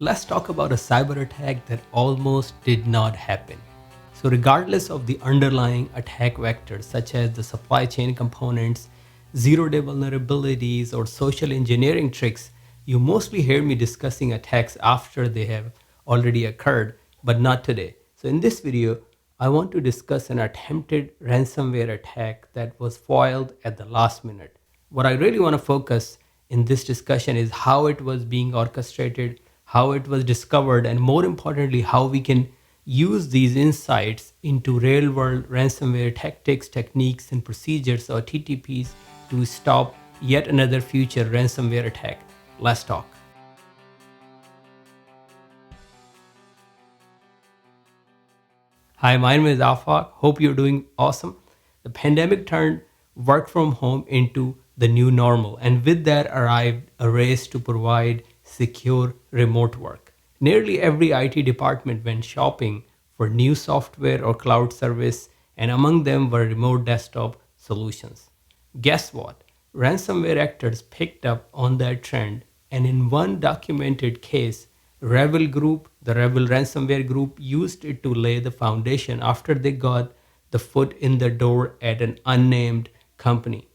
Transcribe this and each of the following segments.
Let's talk about a cyber attack that almost did not happen. So, regardless of the underlying attack vectors, such as the supply chain components, zero-day vulnerabilities, or social engineering tricks, you mostly hear me discussing attacks after they have already occurred, but not today. So, in this video, I want to discuss an attempted ransomware attack that was foiled at the last minute. What I really want to focus in this discussion is how it was being orchestrated, how it was discovered, and more importantly, how we can use these insights into real world ransomware tactics, techniques, and procedures or TTPs to stop yet another future ransomware attack. Let's talk. Hi, my name is Afaq. Hope you're doing awesome. The pandemic turned work from home into the new normal, and with that arrived a race to provide secure remote work. Nearly every IT department went shopping for new software or cloud service, and among them were remote desktop solutions. Guess what? Ransomware actors picked up on that trend, and in one documented case, Rebel Group, the Rebel ransomware group, used it to lay the foundation after they got the foot in the door at an unnamed company.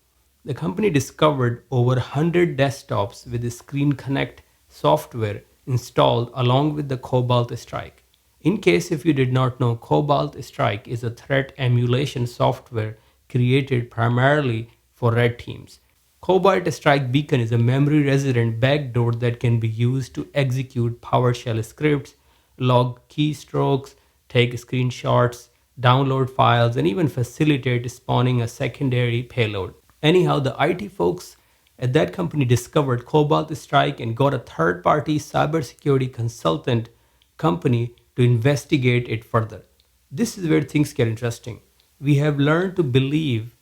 The company discovered over 100 desktops with the Screen Connect software installed along with the Cobalt Strike. In case if you did not know, Cobalt Strike is a threat emulation software created primarily for red teams. Cobalt Strike Beacon is a memory resident backdoor that can be used to execute PowerShell scripts, log keystrokes, take screenshots, download files, and even facilitate spawning a secondary payload. Anyhow, the IT folks at that company discovered Cobalt Strike and got a third party cybersecurity consultant company to investigate it further. This is where things get interesting. We have learned to believe,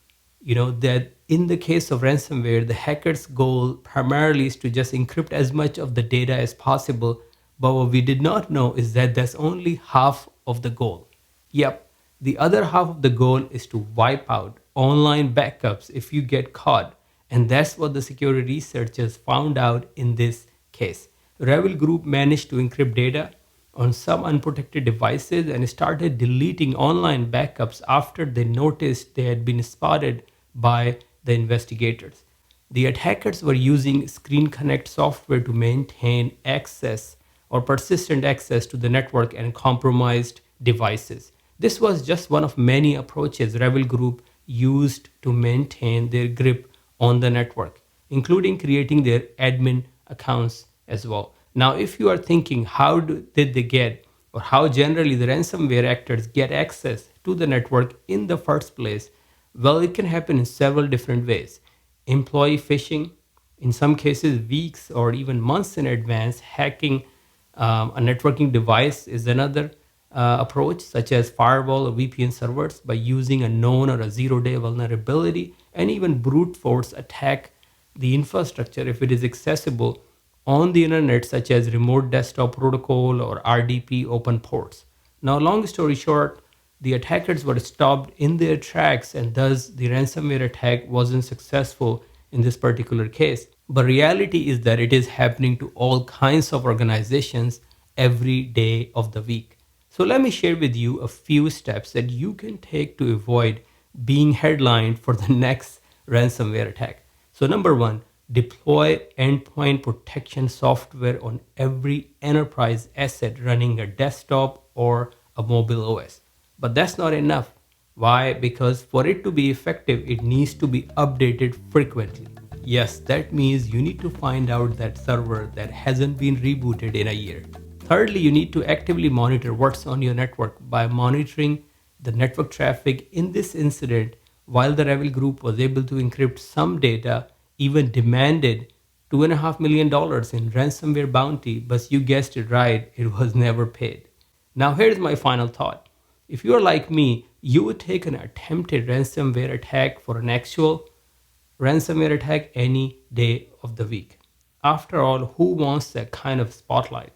that in the case of ransomware, the hacker's goal primarily is to just encrypt as much of the data as possible. But what we did not know is that that's only half of the goal. Yep, the other half of the goal is to wipe out online backups if you get caught. And that's what the security researchers found out in this case. Rebel Group managed to encrypt data on some unprotected devices and started deleting online backups after they noticed they had been spotted by the investigators. The attackers were using Screen Connect software to maintain access or persistent access to the network and compromised devices. This was just one of many approaches Rebel Group used to maintain their grip on the network, including creating their admin accounts as well. Now, if you are thinking did they get or how generally the ransomware actors get access to the network in the first place, well, it can happen in several different ways. Employee phishing, in some cases weeks or even months in advance, hacking a networking device is another approach, such as firewall or VPN servers by using a known or a zero-day vulnerability, and even brute force attack the infrastructure if it is accessible on the internet, such as remote desktop protocol or RDP open ports. Now, long story short, the attackers were stopped in their tracks, and thus the ransomware attack wasn't successful in this particular case. But reality is that it is happening to all kinds of organizations every day of the week. So let me share with you a few steps that you can take to avoid being headlined for the next ransomware attack. So number one, deploy endpoint protection software on every enterprise asset running a desktop or a mobile OS. But that's not enough. Why? Because for it to be effective, it needs to be updated frequently. Yes, that means you need to find out that server that hasn't been rebooted in a year. Thirdly, you need to actively monitor what's on your network by monitoring the network traffic. In this incident, while the Rebel Group was able to encrypt some data, even demanded $2.5 million in ransomware bounty, but you guessed it right, it was never paid. Now, here's my final thought. If you are like me, you would take an attempted ransomware attack for an actual ransomware attack any day of the week. After all, who wants that kind of spotlight?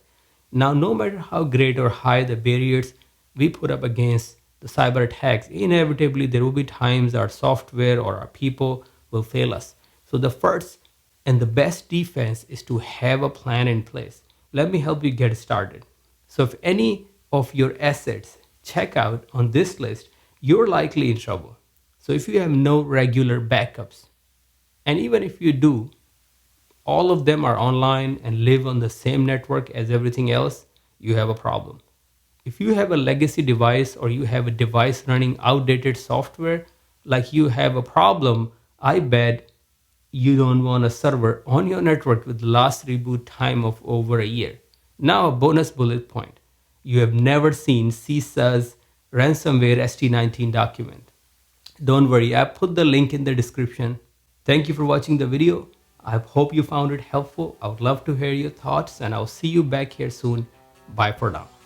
Now, no matter how great or high the barriers we put up against the cyber attacks, inevitably there will be times our software or our people will fail us. So the first and the best defense is to have a plan in place. Let me help you get started. So if any of your assets check out on this list, you're likely in trouble. So if you have no regular backups, and even if you do, all of them are online and live on the same network as everything else, you have a problem. If you have a legacy device or you have a device running outdated software, like you have a problem, I bet you don't want a server on your network with the last reboot time of over a year. Now, a bonus bullet point. You have never seen CISA's ransomware ST19 document. Don't worry, I put the link in the description. Thank you for watching the video. I hope you found it helpful. I would love to hear your thoughts and I'll see you back here soon. Bye for now.